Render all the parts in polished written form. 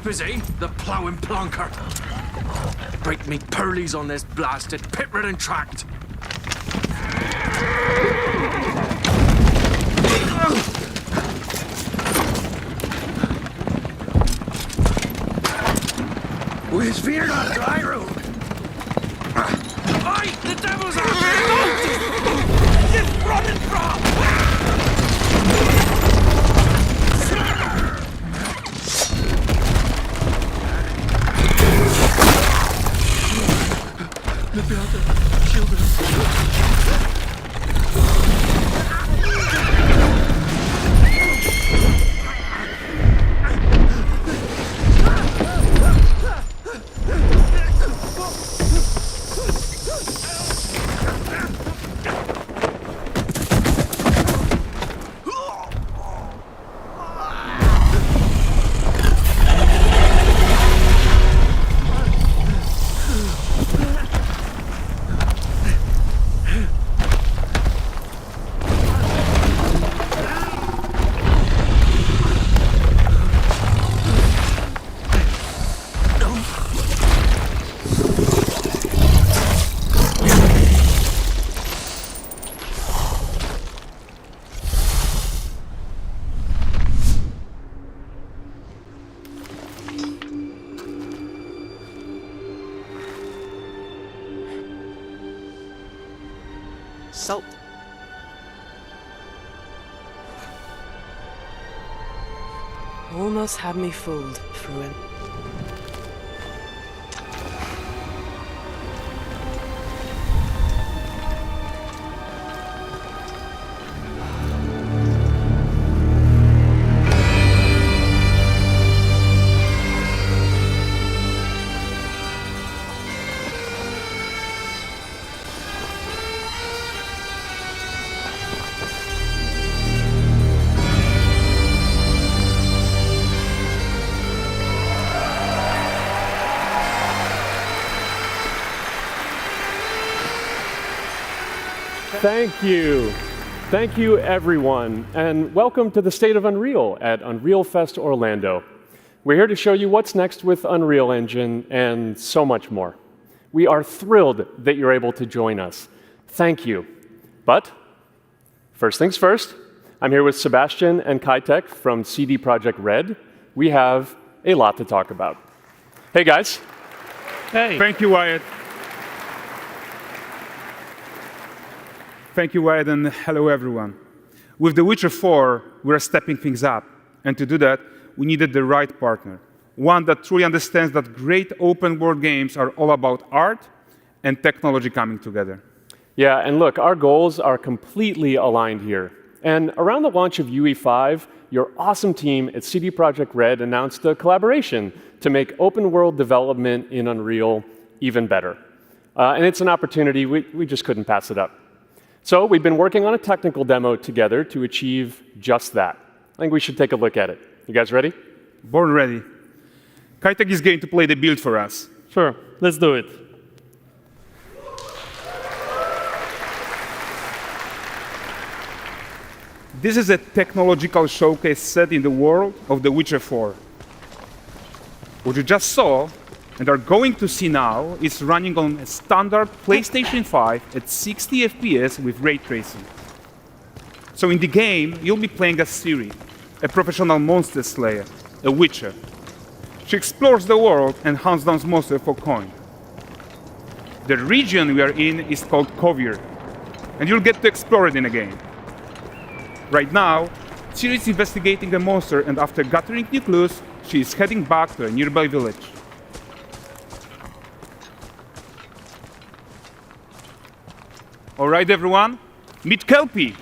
Sleep is he, the ploughing plonker. Break me pearlies on this blasted pit-ridden tract. With fear not dry road. Oi, the devil's out there! Just running from! Look out there, shield us. Salt. Almost had me fooled, Fruin. Thank you. Thank you, everyone, and welcome to the State of Unreal at Unreal Fest Orlando. We're here to show you what's next with Unreal Engine and so much more. We are thrilled that you're able to join us. Thank you. But first things first, I'm here with Sebastian and Kaitek from CD PROJEKT RED. We have a lot to talk about. Hey, guys. Hey. Thank you, Wyatt. Thank you, Wyatt, and hello, everyone. With The Witcher 4, we're stepping things up. And to do that, we needed the right partner, one that truly understands that great open-world games are all about art and technology coming together. Yeah, and look, our goals are completely aligned here. And around the launch of UE5, your awesome team at CD PROJEKT RED announced a collaboration to make open-world development in Unreal even better. And it's an opportunity, we just couldn't pass it up. So we've been working on a technical demo together to achieve just that. I think we should take a look at it. You guys ready? Born ready. Kaitek is going to play the build for us. Sure, let's do it. This is a technological showcase set in the world of The Witcher 4. What you just saw and are going to see now is running on a standard PlayStation 5 at 60 FPS with ray tracing. So in the game, you'll be playing as Ciri, a professional monster slayer, a witcher. She explores the world and hunts down monsters for coin. The region we are in is called Confira, and you'll get to explore it in a game. Right now, Ciri is investigating a monster, and after gathering new clues, she is heading back to a nearby village. All right, everyone, meet Kelpie.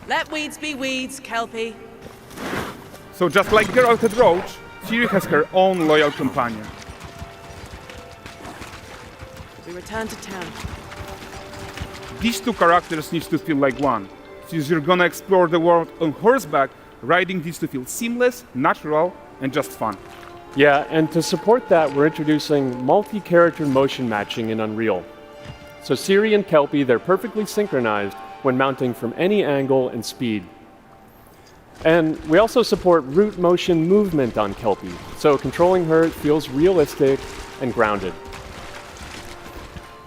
Let weeds be weeds, Kelpie. So just like Geralt had Roach, Ciri has her own loyal companion. We return to town. These two characters need to feel like one. Since you're gonna explore the world on horseback, riding needs to feel seamless, natural, and just fun. Yeah, and to support that, we're introducing multi-character motion matching in Unreal. So Ciri and Kelpie, they're perfectly synchronized when mounting from any angle and speed. And we also support root motion movement on Kelpie, so controlling her feels realistic and grounded.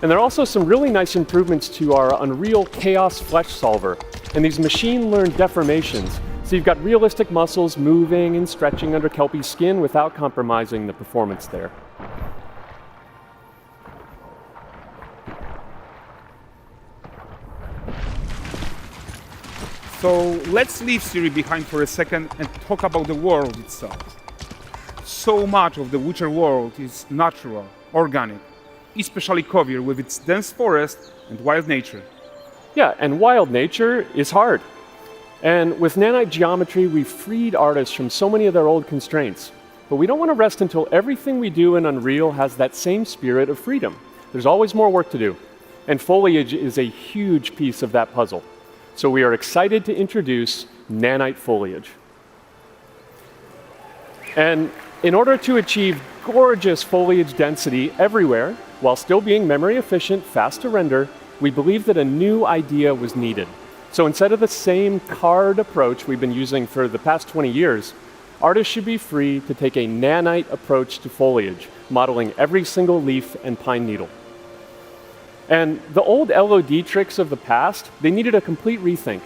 And there are also some really nice improvements to our Unreal Chaos Flesh Solver and these machine-learned deformations. So you've got realistic muscles moving and stretching under Kelpie's skin without compromising the performance there. So let's leave Siri behind for a second and talk about the world itself. So much of the Witcher world is natural, organic, especially Kovir with its dense forest and wild nature. Yeah, and wild nature is hard. And with nanite geometry, we've freed artists from so many of their old constraints. But we don't want to rest until everything we do in Unreal has that same spirit of freedom. There's always more work to do. And foliage is a huge piece of that puzzle. So we are excited to introduce Nanite Foliage. And in order to achieve gorgeous foliage density everywhere, while still being memory efficient, fast to render, we believe that a new idea was needed. So instead of the same card approach we've been using for the past 20 years, artists should be free to take a nanite approach to foliage, modeling every single leaf and pine needle. And the old LOD tricks of the past, they needed a complete rethink.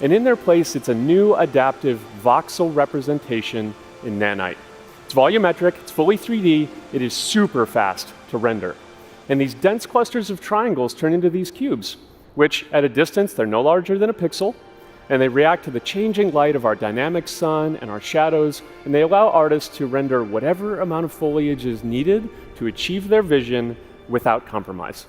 And in their place, it's a new adaptive voxel representation in nanite. It's volumetric, it's fully 3D, it is super fast to render. And these dense clusters of triangles turn into these cubes, which at a distance, they're no larger than a pixel, and they react to the changing light of our dynamic sun and our shadows, and they allow artists to render whatever amount of foliage is needed to achieve their vision without compromise.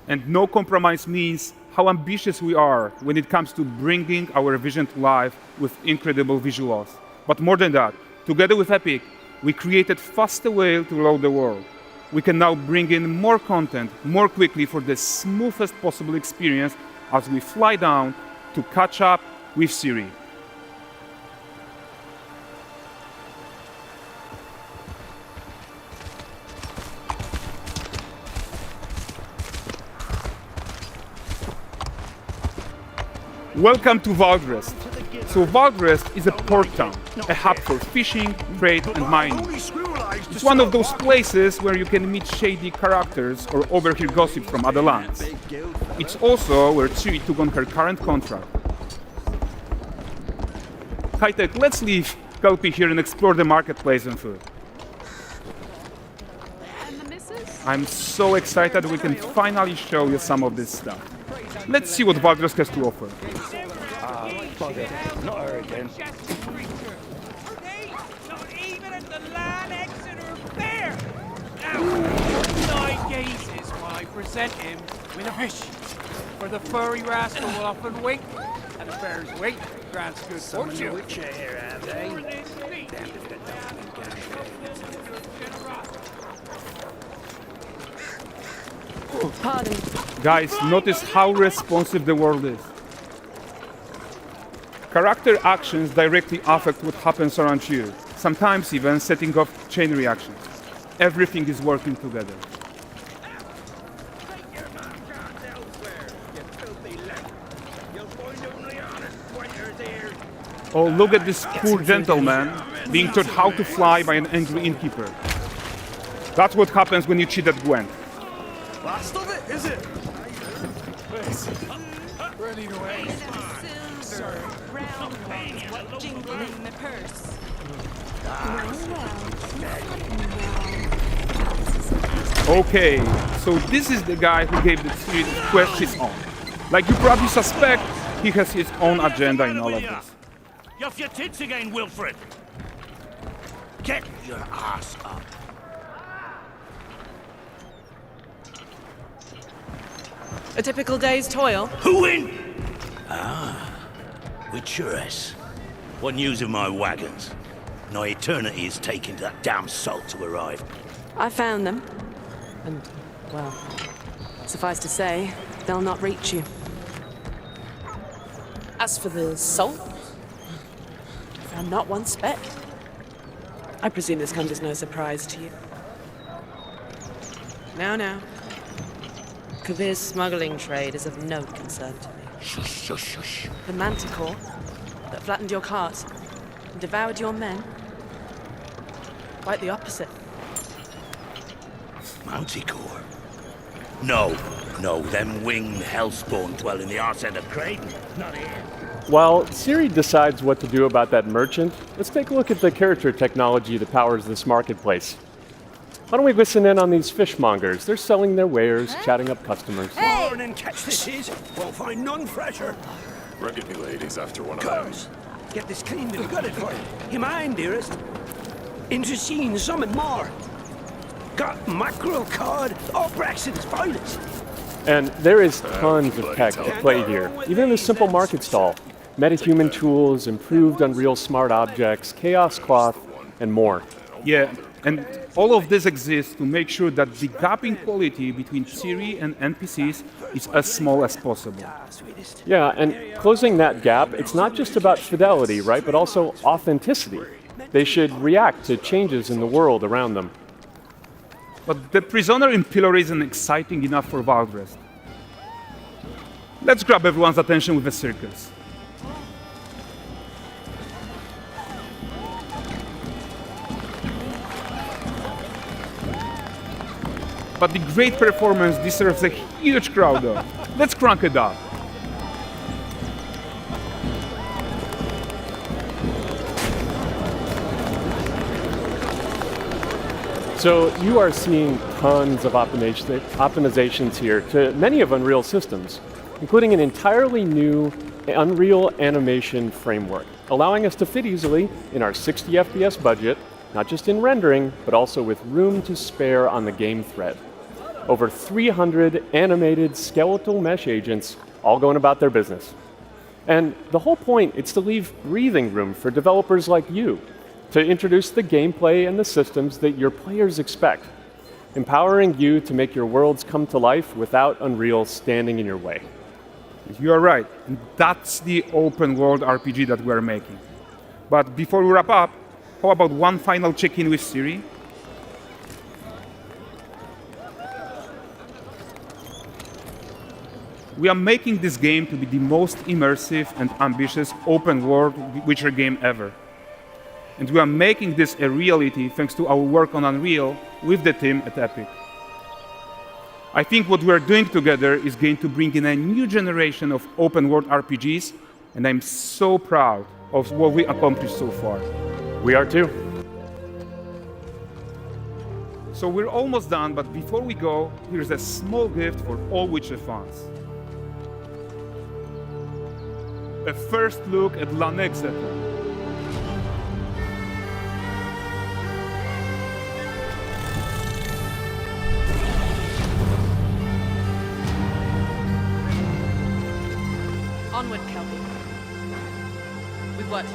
And no compromise means how ambitious we are when it comes to bringing our vision to life with incredible visuals. But more than that, together with Epic, we created faster way to load the world. We can now bring in more content more quickly for the smoothest possible experience as we fly down to catch up with Siri. Welcome to Valdrest. So Valdrest is a port town, a hub for fishing, trade and mining. It's one of those places where you can meet shady characters or overhear gossip from other lands. It's also where Ciri took on her current contract. High-tech, let's leave Kelpie here and explore the marketplace and food. I'm so excited we can finally show you some of this stuff. Let's see what Valdrest has to offer. Not her again. Not even at the Land Exeter Fair! Now, 9 gazes while I present him with a fish. For the furry rascal will often wink, and the bear's weight grants good fortune. Here, have they? Pardon. Guys, notice how responsive the world is. Character actions directly affect what happens around you, sometimes even setting off chain reactions. Everything is working together. Oh, look at this poor gentleman being taught how to fly by an angry innkeeper. That's what happens when you cheat at Gwent. Last of it, is it? Ready to wait. Jingling the purse. Okay, so this is the guy who gave the Siri the quest his own. Like you probably suspect, he has his own agenda in all of this. You off your tits again, Wilfred. Get your ass up. A typical day's toil. Who in? Oferece. What news of my wagons? No eternity is taking that damn salt to arrive. I found them. And, well, suffice to say, they'll not reach you. As for the salt, I found not one speck. I presume this comes as no surprise to you. Now. Kovir's smuggling trade is of no concern to me. Shush, shush, shush. The Manticore, that flattened your cars and devoured your men. Quite the opposite. Manticore? No, them winged hellspawn dwell in the arse end of Creighton, not here. While Siri decides what to do about that merchant, let's take a look at the character technology that powers this marketplace. Why don't we listen in on these fishmongers? They're selling their wares, chatting up customers. Morning catch this is. Won't find none fresher. Rugged me ladies after one of Cuz, get this cleaned and gutted for you. You mind, dearest? Interesting, something more. Got mackerel, cod, all Braxton's finest. And there is tons of tech at play here, even in this simple market stall. Metahuman tools, improved Unreal smart objects, chaos cloth, and more. Yeah, and all of this exists to make sure that the gap in quality between Siri and NPCs is as small as possible. Yeah, and closing that gap, it's not just about fidelity, right, but also authenticity. They should react to changes in the world around them. But the prisoner in pillory isn't exciting enough for Valdrest. Let's grab everyone's attention with a circus. But the great performance deserves a huge crowd though. Let's crank it up. So you are seeing tons of optimizations here to many of Unreal's systems, including an entirely new Unreal animation framework, allowing us to fit easily in our 60 FPS budget, not just in rendering, but also with room to spare on the game thread. Over 300 animated skeletal mesh agents all going about their business. And the whole point is to leave breathing room for developers like you to introduce the gameplay and the systems that your players expect, empowering you to make your worlds come to life without Unreal standing in your way. You are right, and that's the open world RPG that we're making. But before we wrap up, how about one final check-in with Siri? We are making this game to be the most immersive and ambitious open world Witcher game ever. And we are making this a reality thanks to our work on Unreal with the team at Epic. I think what we are doing together is going to bring in a new generation of open world RPGs, and I'm so proud of what we accomplished so far. We are too. So we're almost done, but before we go, here's a small gift for all Witcher fans. A first look at Lanexeter. Onward, Kelby. We've worked.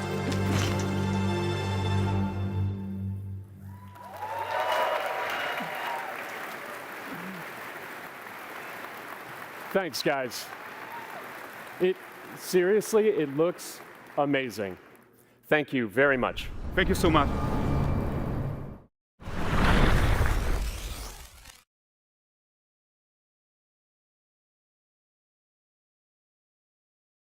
Thanks, guys. Seriously, it looks amazing. Thank you very much. Thank you so much.